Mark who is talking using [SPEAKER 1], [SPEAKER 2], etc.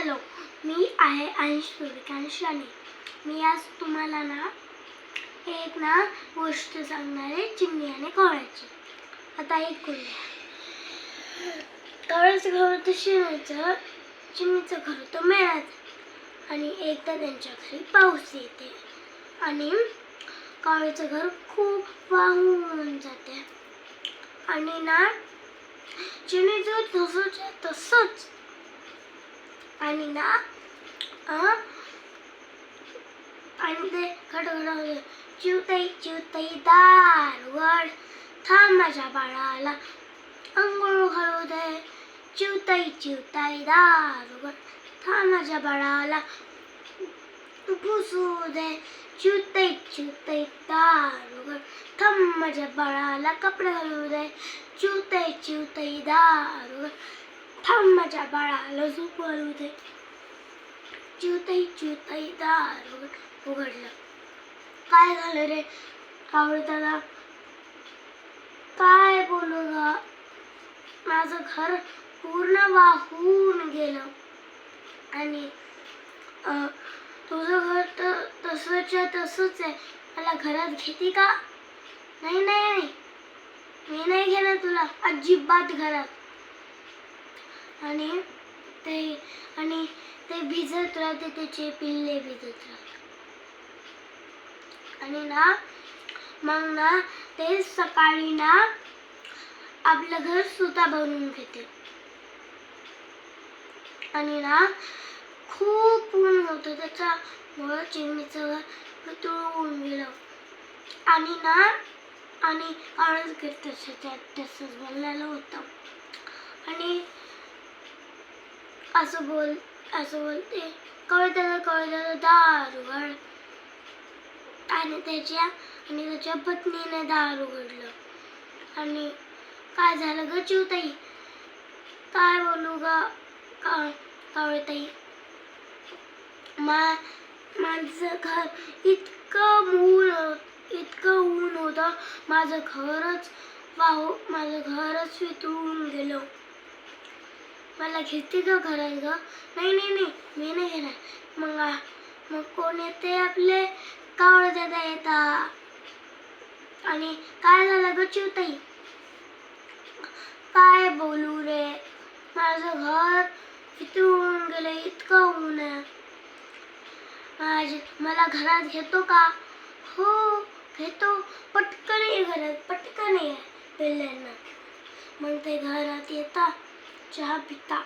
[SPEAKER 1] Hello, मी आहे अंश सूर्यकांत शाने. मी आज तुम्हाला एक गोष्ट सांगणार आहे, चिमणी आणि कावळ्याची. आता ऐकूया. कावळ्याचं घर होतं शेणाचं, चिमणीचं घर होतं मेणाचं. आणि एकदा त्यांच्या घरी पाऊस येते आणि कावळ्याचं घर खूप वाहून जाते आणि चिमणीचं तसंच आणि ते खडखड होते. चिवताई चिवताई दार उघड, थांब माझ्या बाळाला अंघोळ घालू दे. चिवताई चिवताई दार उघड, थांब माझ्या बाळाला पुसू दे. चिवताई चिवताई दार उघड, थांब माझ्या बाळाला कपडे घालू दे. चिवताई चिवताई दार उघड, थांब माझ्या बाळाला झोप घालू दे. चिवताई चिवताई दार उघडलं. काय झालं रे कावळ्याला? काय बोलू ग, माझं घर पूर्ण वाहून गेलं. आणि तुझं घर तर तसंच आहे, मला घरात घेते का? नाही नाही, मी नाही घेणार तुला अजिबात घरात. आणि ते भिजत राहते, त्याचे पिल्ले भिजत राहते. आणि मग ते सकाळी आपलं घर स्वतः बनवून घेते. आणि खूप ऊन होतं, त्याच्यामुळं चिमणीचं घर पितळून गेलं. आणि कावळ्याचं घर तसंच बनलेलं होतं. आणि असं बोलते, कवळ्याचं दार उघड. आणि त्याच्या पत्नीने दार उघडलं. आणि काय झालं ग चिवताई? काय बोलू ग कावळताई? माझं घर इतकं ऊन होतं, माझं घरच वितळून गेलं. मला घेते का घरात ग? नाही, मी नाही घेणार. मग कोण येते? आपले कावळे दादा येतात. आणि काय झालं ग चिवताई? काय बोलू रे, माझं घर वितळून गेलं, इतकं ऊन आहे. मला घरात घेतो का? हो घेतो, पटकन ये घरात, पटकन ये पिल्ल्यांना. मग ते घरात येतात, चहा पिता.